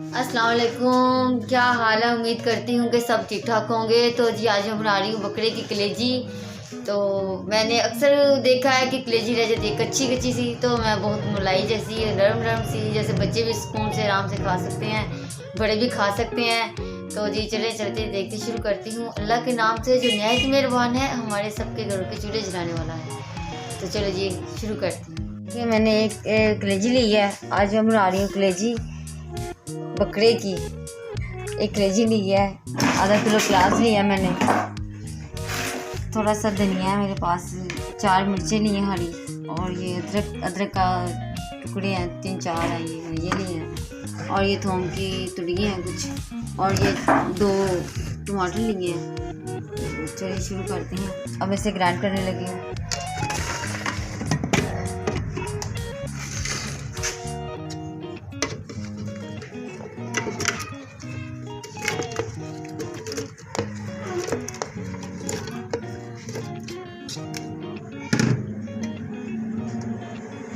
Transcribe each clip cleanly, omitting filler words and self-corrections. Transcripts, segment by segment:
अस्सलाम वालेकुम, क्या हाल है। उम्मीद करती हूँ कि सब ठीक ठाक होंगे। तो जी आज मैं बना रही हूँ बकरे की कलेजी। तो मैंने अक्सर देखा है कि कलेजी रह जाती है कच्ची कच्ची सी, तो मैं बहुत मलाई जैसी नरम नरम सी, जैसे बच्चे भी सुकून से आराम से खा सकते हैं, बड़े भी खा सकते हैं। तो जी चले चलते देखते शुरू करती हूँ। अल्लाह के नाम से जो नहायत मेहरबान है, हमारे सबके घरों के चूल्हे जलाने वाला है। तो चलो जी शुरू करती हूँ। देखिए मैंने एक कलेजी ली है। आज मैं बना रही हूँ कलेजी बकरे की। एक कलेजी ली है, आधा किलो प्याज लिया है मैंने, थोड़ा सा धनिया है मेरे पास, 4 मिर्चें ली हैं हरी, और ये अदरक का टुकड़े हैं 3-4 हैं, ये लिए हैं, और ये थोम की तुड़ियाँ हैं कुछ, और ये 2 टमाटर लिए हैं। चलिए शुरू करते हैं। अब इसे ग्राइंड करने लगी हूँ।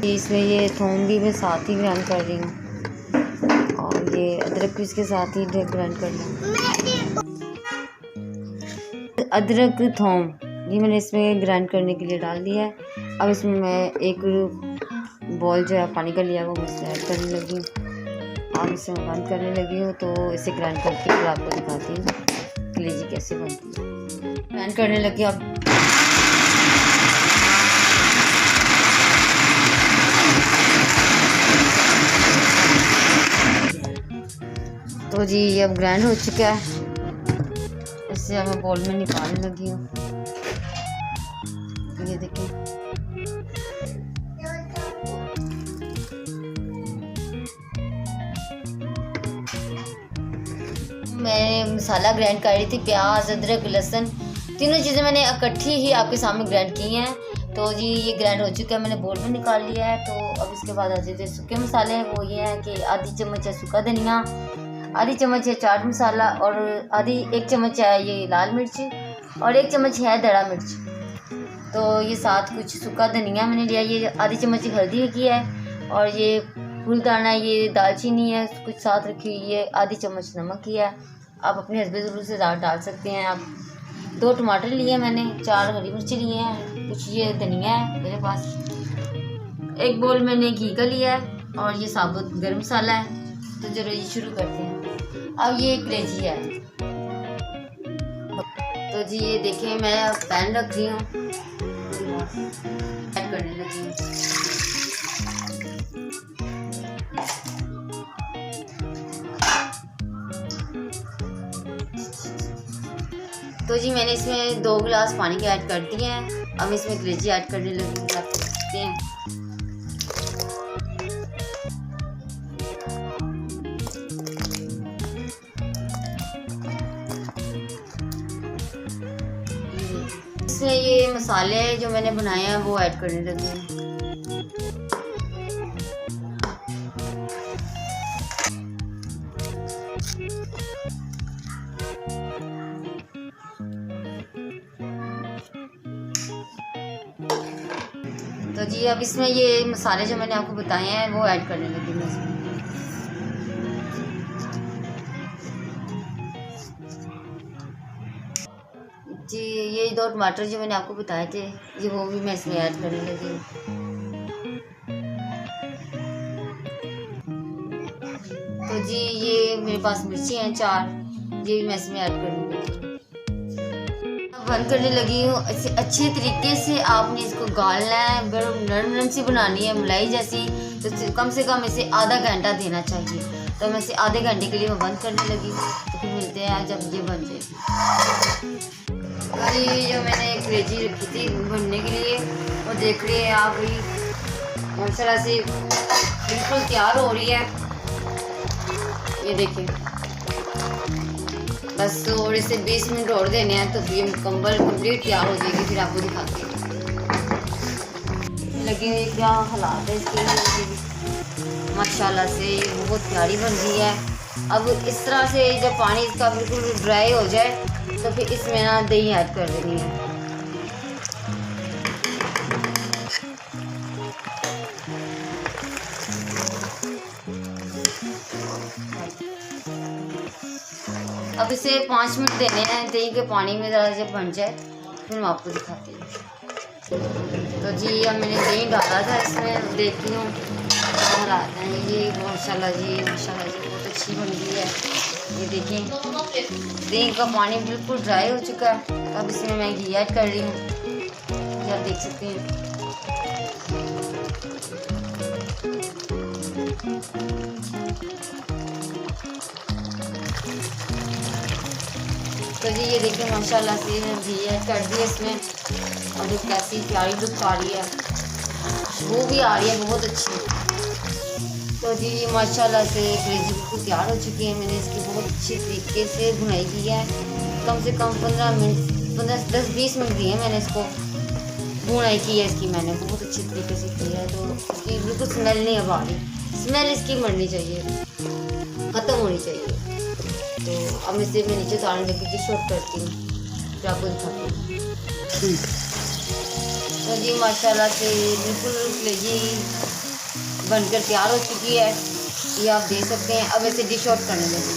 इसमें ये थोम भी मैं साथ ही ग्राइंड कर रही हूँ, और ये अदरक भी इसके साथ ही ग्राइंड कर लूँ। अदरक थोम ये मैंने इसमें ग्राइंड करने के लिए डाल दिया है। अब इसमें मैं एक बॉल जो है पानी का लिया वो मैं इसमें ऐड करने लगी हूँ। अब इसे मैं बंद करने लगी हूँ, तो इसे ग्राइंड करके फिर आपको दिखाती हूँ कलेजी कैसे बनती है। ग्राइंड करने लगी अब। तो जी ये अब ग्राइंड हो चुका है। इससे अब मैं बोल में निकालने लगी हूँ। ये देखिए मैं मसाला ग्राइंड कर रही थी, प्याज अदरक लहसुन तीनों चीज़ें मैंने इकट्ठी ही आपके सामने ग्राइंड की हैं। तो जी ये ग्राइंड हो चुका है, मैंने बोल में निकाल लिया है। तो अब इसके बाद आ जाते हैं सूखे मसाले। वो ये हैं कि आधी चम्मच है सूखा धनिया, आधी चम्मच है चाट मसाला, और आधी 1 चम्मच है ये लाल मिर्च, और 1 चम्मच है दड़ा मिर्च। तो ये साथ कुछ सूखा धनिया मैंने लिया, ये आधी चम्मच हल्दी की है, और ये फूलदाना ये दालचीनी है कुछ साथ रखी हुई है, आधी चम्मच नमक की है। आप अपने हस्बे ज़रूर से डाल सकते हैं। आप 2 टमाटर लिए मैंने, 4 हरी मिर्ची लिए हैं, कुछ ये धनिया है मेरे पास, 1 बोल मैंने घी का लिया है, और ये साबुत गर्म मसाला है। तो चलो ये शुरू करते हैं। अब ये कलेजी है। तो जी ये देखिए मैं पैन रख रही हूँ, ऐड करने लगी हूँ। तो जी मैंने इसमें 2 गिलास पानी के ऐड कर दिए हैं। अब इसमें कलेजी ऐड करने लगी हूँ, आप सकते हैं। इसमें ये मसाले जो मैंने बनाए हैं वो ऐड करने लगी हूँ। तो जी अब इसमें ये मसाले जो मैंने आपको बताए हैं वो ऐड करने लगी हूँ इसमें। जी ये 2 टमाटर जो मैंने आपको बताए थे ये वो भी मैं इसमें ऐड करने लगी हूँ। तो जी ये मेरे पास मिर्ची हैं 4, ये भी मैं इसमें ऐड करने लगी हूँ। बंद करने लगी हूँ। इसे अच्छे तरीके से आपने इसको गालना है, नरम नरम सी बनानी है मलाई जैसी। तो कम से कम इसे आधा घंटा देना चाहिए। तो मैं इसे आधे घंटे के लिए मैं बंद करने लगी हूँ। तो फिर मिलते हैं जब ये बन जाएगी। और ये जो मैंने कलेजी रखी थी भुनने के लिए वो देख रही है आप भी माशाल्लाह से बिल्कुल तैयार हो रही है। ये देखिए बस और इसे 20 मिनट और देने हैं, तो ये मुकम्मल कंप्लीट तैयार हो जाएगी। फिर आपको दिखाती हूँ लगी हुई क्या हालात है इसके। माशाल्लाह से ये बहुत प्यारी बन रही है। अब इस तरह से जब पानी इसका बिल्कुल ड्राई हो जाए तो फिर इसमें ना दही ऐड कर देनी है। अब इसे 5 मिनट देने हैं दही के पानी में, ज़रा जब बन जाए फिर मैं आपको दिखाती हूँ। तो जी अब मैंने दही डाला था इसमें, देखती हूँ बाहर आता है। ये माशाल्लाह जी बहुत अच्छी बन गई है। ये देखें दही का पानी बिल्कुल ड्राई हो चुका है। अब इसमें मैं घी ऐड कर रही हूँ, ये आप देख सकते हैं। तो जी ये देखिए माशाल्लाह से घी ऐड कर दिया इसमें, और जो कैसी प्यारी लुक आ रही है, वो भी आ रही है बहुत अच्छी। तो जी माशाल्लाह से कलेजी बिल्कुल तैयार हो चुकी है। मैंने इसकी बहुत अच्छी तरीके से भुनाई की है, कम से कम 10-20 मिनट दिए मैंने इसको, भुनाई की है इसकी मैंने बहुत अच्छी तरीके से की है। तो इसकी बिल्कुल स्मेल नहीं अब आ रही, स्मेल इसकी मरनी चाहिए, ख़त्म होनी चाहिए। तो अब इसे मैं नीचे उतारने लगी डिश आउट करती हूँ, फिर आपको दिखाती हूँ। तो जी माशाल्लाह से बिल्कुल कलेजी बनकर तैयार हो चुकी है, ये आप देख सकते हैं। अब इसे डिश आउट करने लगी।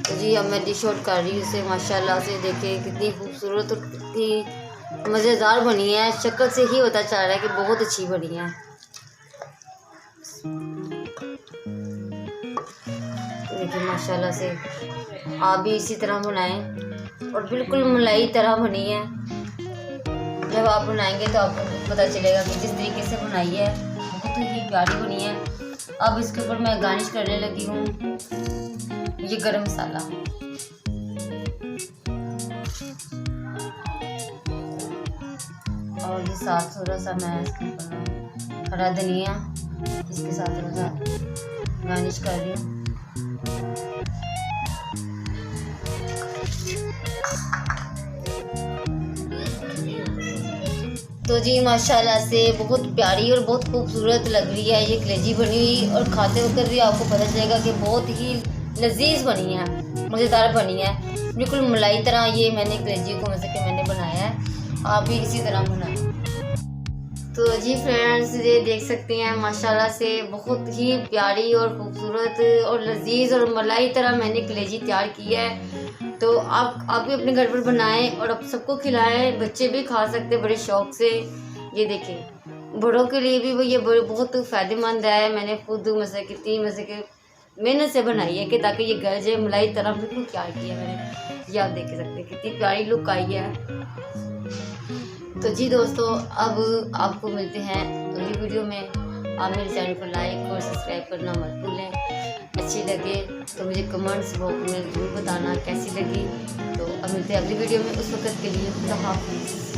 तो जी अब मैं डिश आउट कर रही हूँ इसे। माशाल्लाह से देखिए कितनी खूबसूरत और कितनी मज़ेदार बनी है, शक्ल से ही पता चल रहा है कि बहुत अच्छी बनी है। देखिए माशाल्लाह से आप भी इसी तरह बनाएं, और बिल्कुल मलाई तरह बनी है। जब आप बनाएंगे तो आपको पता चलेगा कि जिस तरीके से बनाई है बहुत ही प्यारी बनी है। अब इसके ऊपर मैं गार्निश करने लगी हूँ ये गरम मसाला। और ये साथ थोड़ा सा मैं इसके ऊपर हरा धनिया इसके साथ थोड़ा सा गार्निश कर रही हूँ। तो जी माशाल्लाह से बहुत प्यारी और बहुत खूबसूरत लग रही है ये कलेजी बनी हुई, और खाते वक्त भी आपको पता चलेगा कि बहुत ही लजीज बनी है, मज़ेदार बनी है, बिल्कुल मलाई तरह। ये मैंने कलेजी को मैंने बनाया है, आप भी इसी तरह बनाएं। तो जी फ्रेंड्स ये देख सकते हैं माशाल्लाह से बहुत ही प्यारी और खूबसूरत और लजीज और मलाई तरह मैंने कलेजी तैयार की है। तो आप भी अपने घर पर बनाएं और आप सबको खिलाएं, बच्चे भी खा सकते हैं बड़े शौक से। ये देखें बड़ों के लिए भी ये बहुत फ़ायदेमंद है। मैंने खुद कितनी मेहनत से बनाई है कि ताकि ये गल जाए, मलाई तरह बिल्कुल तैयार की है मैंने। ये आप देख सकते हैं कितनी प्यारी लुक आई है। तो जी दोस्तों अब आपको मिलते हैं अगली वीडियो में। आप मेरे चैनल को लाइक और सब्सक्राइब करना मत भूलें। अच्छी लगे तो मुझे कमेंट्स बॉक्स में ज़रूर बताना कैसी लगी। तो अब मिलते हैं अगली वीडियो में, उस वक्त के लिए खुदा हाफ़िज़।